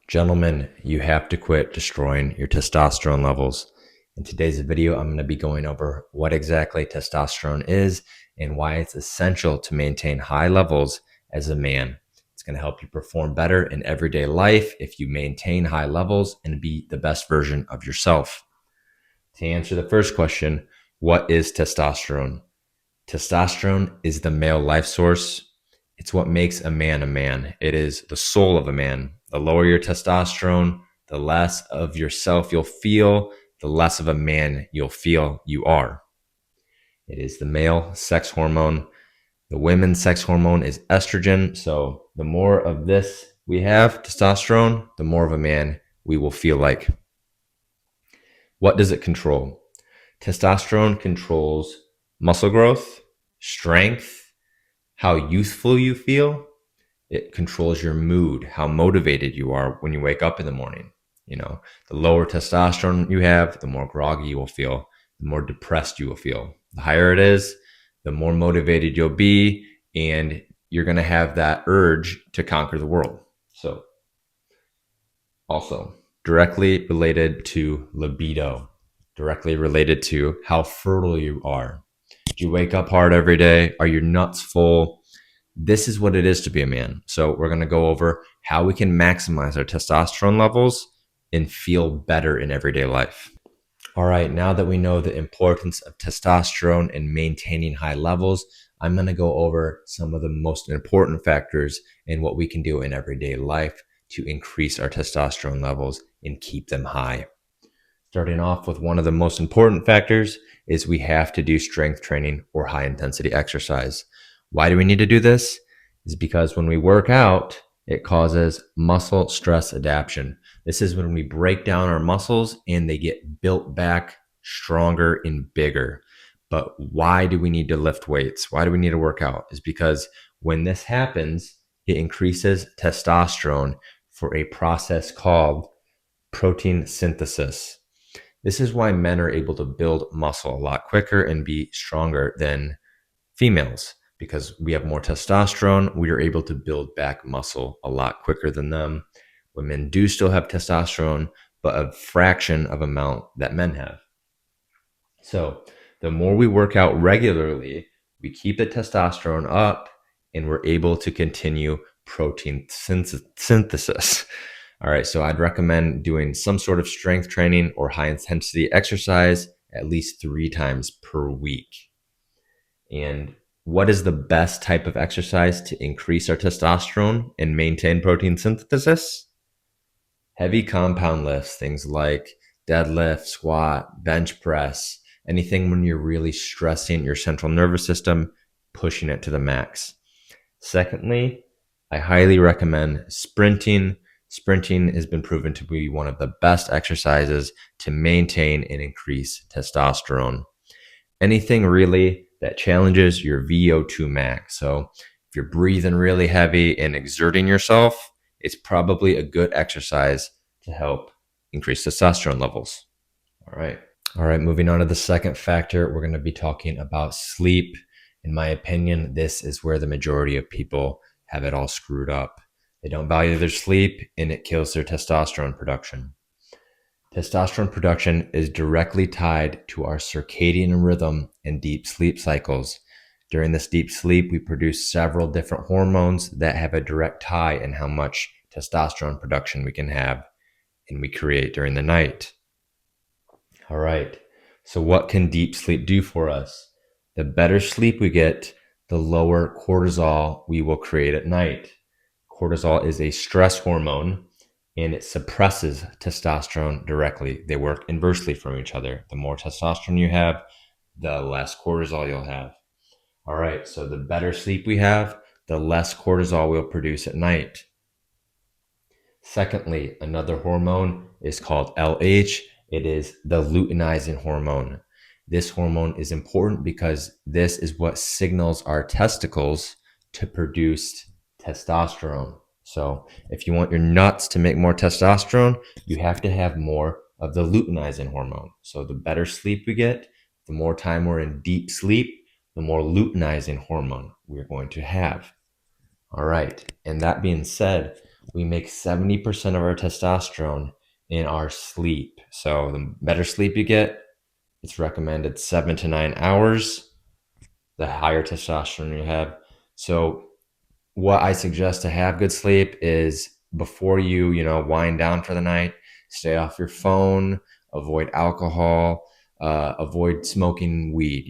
Gentlemen, you have to quit destroying your testosterone levels. In today's video, I'm going to be going over what exactly testosterone is and why it's essential to maintain high levels as a man. It's going to help you perform better in everyday life if you maintain high levels and be the best version of yourself. To answer the first question, what is testosterone? Testosterone is the male life source. It's what makes a man a man. It is the soul of a man. The lower your testosterone, the less of yourself you'll feel, the less of a man you'll feel you are. It is the male sex hormone. The women's sex hormone is estrogen. So the more of this we have, testosterone, the more of a man we will feel like. What does it control? Testosterone controls muscle growth, strength, how youthful you feel. It controls your mood, how motivated you are when you wake up in the morning. The lower testosterone you have, the more groggy you will feel, the more depressed you will feel. The higher it is, the more motivated you'll be, and you're going to have that urge to conquer the world. So, also directly related to libido, directly related to how fertile you are. Do you wake up hard every day? Are your nuts full? This is what it is to be a man. So we're going to go over how we can maximize our testosterone levels and feel better in everyday life. All right, now that we know the importance of testosterone and maintaining high levels, I'm going to go over some of the most important factors in what we can do in everyday life to increase our testosterone levels and keep them high. Starting off with one of the most important factors is we have to do strength training or high intensity exercise. Why do we need to do this? Is because when we work out, it causes muscle stress adaptation. This is when we break down our muscles and they get built back stronger and bigger. But why do we need to lift weights? Why do we need to work out? Is because when this happens, it increases testosterone for a process called protein synthesis. This is why men are able to build muscle a lot quicker and be stronger than females, because we have more testosterone. We are able to build back muscle a lot quicker than them. Women do still have testosterone, but a fraction of amount that men have. So the more we work out regularly, we keep the testosterone up and we're able to continue protein synthesis. All right, so I'd recommend doing some sort of strength training or high intensity exercise at least 3 times per week. And what is the best type of exercise to increase our testosterone and maintain protein synthesis? Heavy compound lifts, things like deadlift, squat, bench press, anything when you're really stressing your central nervous system, pushing it to the max. Secondly, I highly recommend sprinting. Sprinting has been proven to be one of the best exercises to maintain and increase testosterone. Anything really that challenges your VO2 max. So if you're breathing really heavy and exerting yourself, it's probably a good exercise to help increase testosterone levels. All right. All right. Moving on to the second factor, we're going to be talking about sleep. In my opinion, this is where the majority of people have it all screwed up. They don't value their sleep and it kills their testosterone production. Testosterone production is directly tied to our circadian rhythm and deep sleep cycles. During this deep sleep, we produce several different hormones that have a direct tie in how much testosterone production we can have and we create during the night. All right. So what can deep sleep do for us? The better sleep we get, the lower cortisol we will create at night. Cortisol is a stress hormone and it suppresses testosterone directly. They work inversely from each other. The more testosterone you have, the less cortisol you'll have. All right. So the better sleep we have, the less cortisol we'll produce at night. Secondly, another hormone is called LH. It is the luteinizing hormone. This hormone is important because this is what signals our testicles to produce testosterone. So if you want your nuts to make more testosterone, you have to have more of the luteinizing hormone. So the better sleep we get, the more time we're in deep sleep, the more luteinizing hormone we're going to have. All right. And that being said, We make 70% of our testosterone in our sleep. So the better sleep you get, it's recommended 7 to 9 hours, the higher testosterone you have. So what I suggest to have good sleep is before you wind down for the night, stay off your phone, avoid alcohol, avoid smoking weed,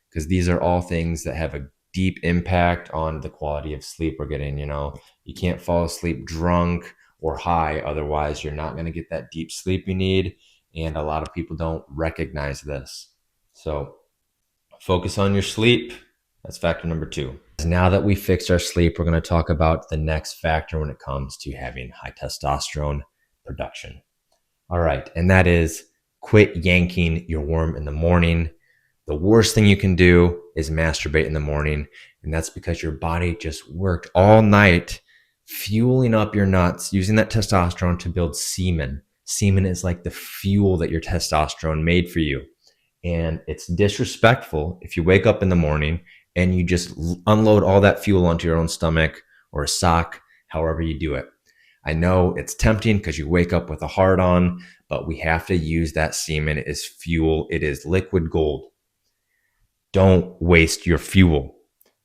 because these are all things that have a deep impact on the quality of sleep we're getting. You can't fall asleep drunk or high, otherwise you're not going to get that deep sleep you need. And a lot of people don't recognize this. So focus on your sleep. That's factor number two. Now that we fixed our sleep, we're going to talk about the next factor when it comes to having high testosterone production. All right. And that is quit yanking your worm in the morning. The worst thing you can do is masturbate in the morning. And that's because your body just worked all night fueling up your nuts, using that testosterone to build semen. Semen is like the fuel that your testosterone made for you. And it's disrespectful if you wake up in the morning and you just unload all that fuel onto your own stomach or a sock, however you do it. I know it's tempting because you wake up with a hard on, but we have to use that semen as fuel. It is liquid gold. Don't waste your fuel.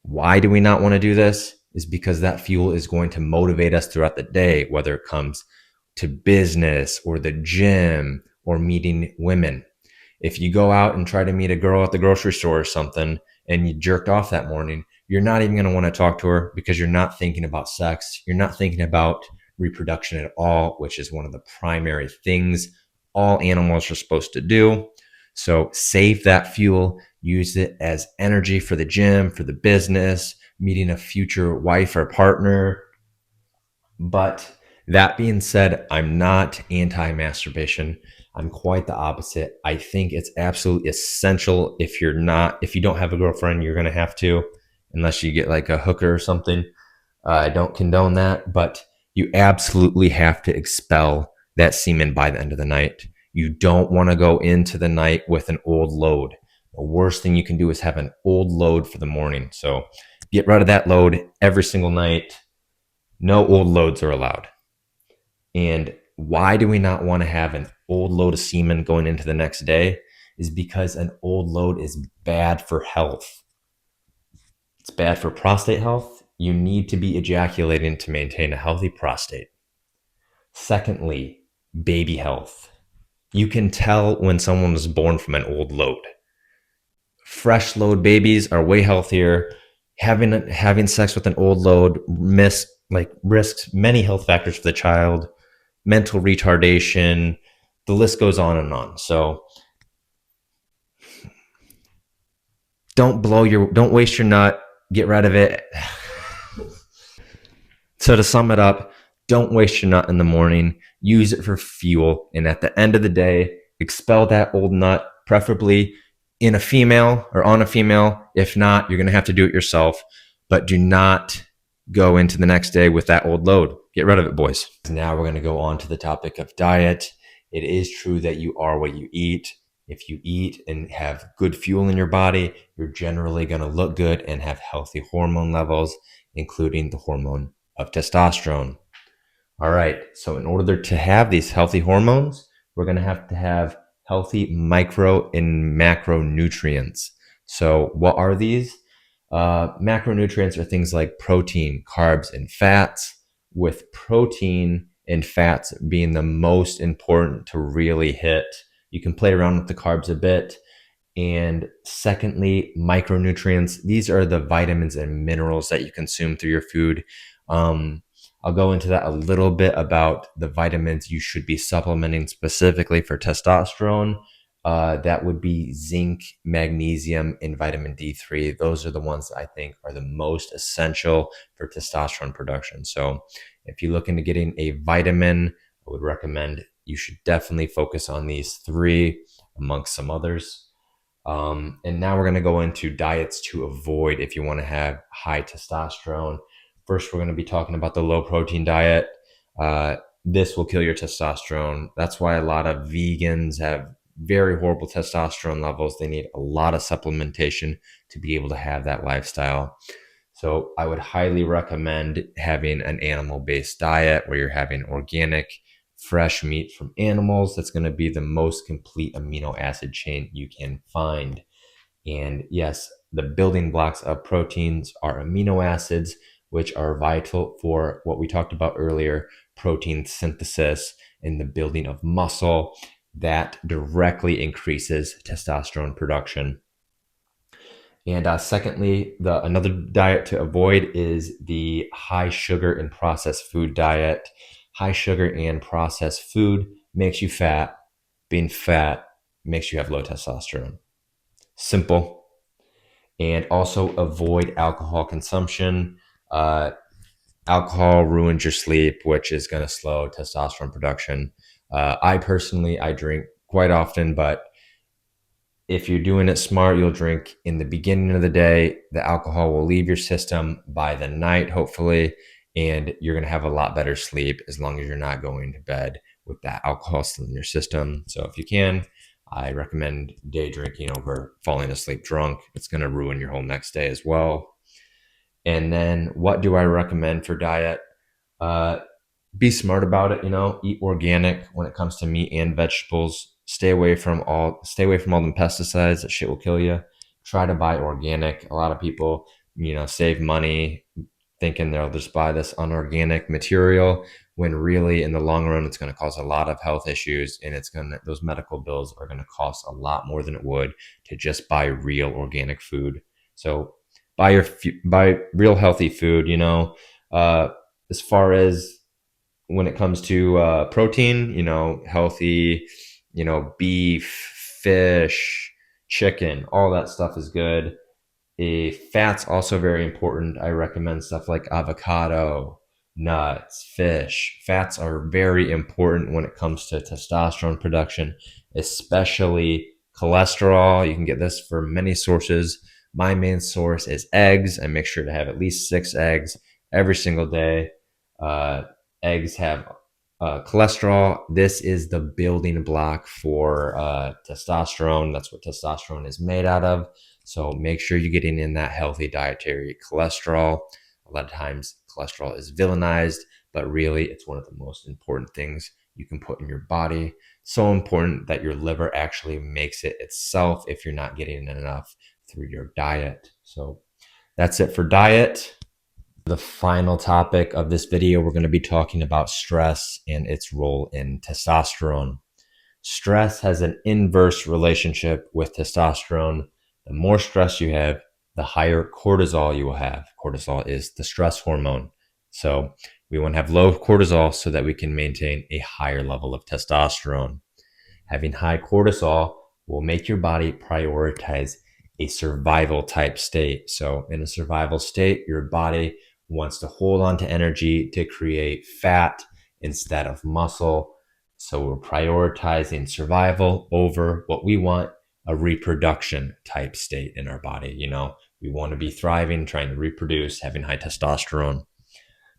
Why do we not want to do this? Is because that fuel is going to motivate us throughout the day, whether it comes to business or the gym or meeting women. If you go out and try to meet a girl at the grocery store or something and you jerked off that morning, you're not even going to want to talk to her because you're not thinking about sex. You're not thinking about reproduction at all, which is one of the primary things all animals are supposed to do. So save that fuel, use it as energy for the gym, for the business, meeting a future wife or partner. But that being said, I'm not anti-masturbation. I'm quite the opposite. I think it's absolutely essential. If you don't have a girlfriend, you're going to have to, unless you get like a hooker or something. I don't condone that, but you absolutely have to expel that semen by the end of the night. You don't want to go into the night with an old load. The worst thing you can do is have an old load for the morning. So get rid of that load every single night. No old loads are allowed. And why do we not want to have an old load of semen going into the next day? Is because an old load is bad for health. It's bad for prostate health. You need to be ejaculating to maintain a healthy prostate. Secondly, baby health. You can tell when someone was born from an old load. Fresh load babies are way healthier. Having sex with an old load risks many health factors for the child, mental retardation, the list goes on and on. So don't waste your nut, get rid of it. So to sum it up, don't waste your nut in the morning, use it for fuel, and at the end of the day, expel that old nut, preferably in a female or on a female. If not, you're going to have to do it yourself, but do not go into the next day with that old load. Get rid of it, boys. Now we're going to go on to the topic of diet. It is true that you are what you eat. If you eat and have good fuel in your body, you're generally going to look good and have healthy hormone levels, including the hormone of testosterone. All right. So in order to have these healthy hormones, we're going to have healthy micro and macronutrients. So what are these? Macronutrients are things like protein, carbs, and fats, with protein and fats being the most important to really hit. You can play around with the carbs a bit. And secondly, micronutrients. These are the vitamins and minerals that you consume through your food. I'll go into that a little bit about the vitamins you should be supplementing specifically for testosterone. That would be zinc, magnesium, and vitamin D3. Those are the ones that I think are the most essential for testosterone production. So if you look into getting a vitamin, I would recommend you should definitely focus on these three amongst some others. And now we're going to go into diets to avoid if you want to have high testosterone. First, we're going to be talking about the low protein diet. This will kill your testosterone. That's why a lot of vegans have very horrible testosterone levels. They need a lot of supplementation to be able to have that lifestyle. So I would highly recommend having an animal-based diet where you're having organic, fresh meat from animals. That's going to be the most complete amino acid chain you can find. And yes, the building blocks of proteins are amino acids, which are vital for what we talked about earlier, protein synthesis and the building of muscle. That directly increases testosterone production. And secondly, the another diet to avoid is the high sugar and processed food diet. High sugar and processed food makes you fat. Being fat makes you have low testosterone. Simple. And also avoid alcohol consumption. Uh, Alcohol ruins your sleep, which is going to slow testosterone production. I personally, I drink quite often, but if you're doing it smart, you'll drink in the beginning of the day. The alcohol will leave your system by the night, hopefully, and you're going to have a lot better sleep as long as you're not going to bed with that alcohol still in your system. So if you can, I recommend day drinking over falling asleep drunk. It's going to ruin your whole next day as well. And then what do I recommend for diet? Uh, be smart about it. Eat organic when it comes to meat and vegetables. Stay away from all the pesticides. That shit will kill you. Try to buy organic. A lot of people, save money thinking they'll just buy this unorganic material when really in the long run it's going to cause a lot of health issues, and those medical bills are going to cost a lot more than it would to just buy real organic food. So buy real healthy food. Uh, as far as when it comes to protein, healthy, beef, fish, chicken, all that stuff is good. Fat's also very important. I recommend stuff like avocado, nuts, fish. Fats are very important when it comes to testosterone production, especially cholesterol. You can get this from many sources. My main source is eggs. I make sure to have at least 6 eggs every single day. Uh, Eggs have cholesterol. This is the building block for testosterone. That's what testosterone is made out of. So make sure you're getting in that healthy dietary cholesterol. A lot of times cholesterol is villainized, but really it's one of the most important things you can put in your body. So important that your liver actually makes it itself if you're not getting enough through your diet. So that's it for diet. The final topic of this video, we're going to be talking about stress and its role in testosterone. Stress has an inverse relationship with testosterone. The more stress you have, the higher cortisol you will have. Cortisol is the stress hormone. So we want to have low cortisol so that we can maintain a higher level of testosterone. Having high cortisol will make your body prioritize a survival type state. So in a survival state, your body wants to hold on to energy to create fat instead of muscle. So we're prioritizing survival over what we want, a reproduction type state in our body. We want to be thriving, trying to reproduce, having high testosterone.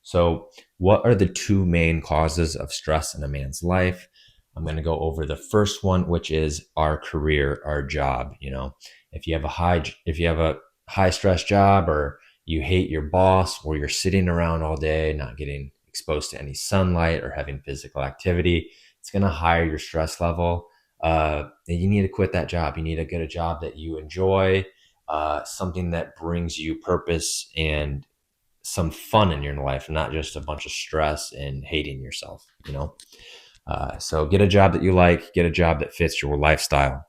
So what are the two main causes of stress in a man's life? I'm going to go over the first one, which is our career, our job. If you have a high stress job, or you hate your boss, or you're sitting around all day, not getting exposed to any sunlight or having physical activity, it's going to higher your stress level. And you need to quit that job. You need to get a job that you enjoy, something that brings you purpose and some fun in your life, not just a bunch of stress and hating yourself. So get a job that you like, get a job that fits your lifestyle.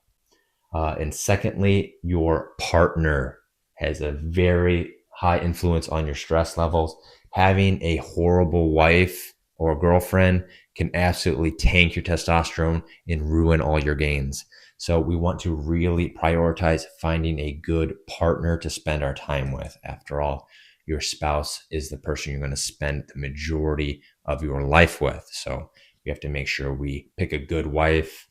And secondly, your partner has a very high influence on your stress levels. Having a horrible wife or girlfriend can absolutely tank your testosterone and ruin all your gains. So we want to really prioritize finding a good partner to spend our time with. After all, your spouse is the person you're going to spend the majority of your life with. So we have to make sure we pick a good wife.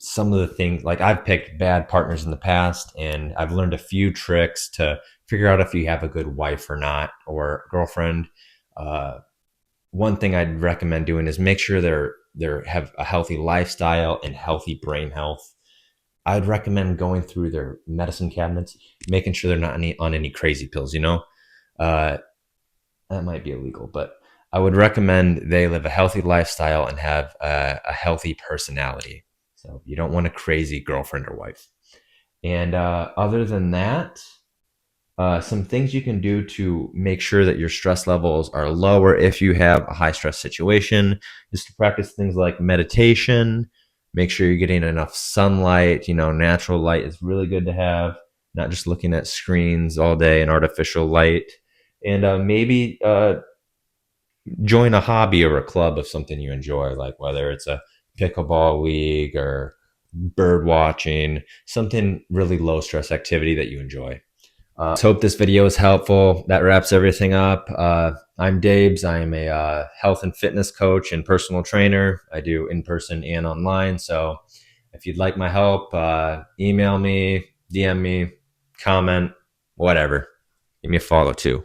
Some of the things, like I've picked bad partners in the past, and I've learned a few tricks to figure out if you have a good wife or not, or girlfriend. One thing I'd recommend doing is make sure they have a healthy lifestyle and healthy brain health. I'd recommend going through their medicine cabinets, making sure they're not on any crazy pills. Uh, that might be illegal, but I would recommend they live a healthy lifestyle and have a healthy personality. So you don't want a crazy girlfriend or wife. And other than that, some things you can do to make sure that your stress levels are lower if you have a high stress situation is to practice things like meditation. Make sure you're getting enough sunlight. Natural light is really good to have, not just looking at screens all day and artificial light. And maybe join a hobby or a club of something you enjoy, like whether it's a pickleball league or bird watching, something really low stress activity that you enjoy. Hope this video is helpful. That wraps everything up. I'm Dabes. I am a health and fitness coach and personal trainer. I do in person and online. So if you'd like my help, email me, DM me, comment, whatever. Give me a follow too.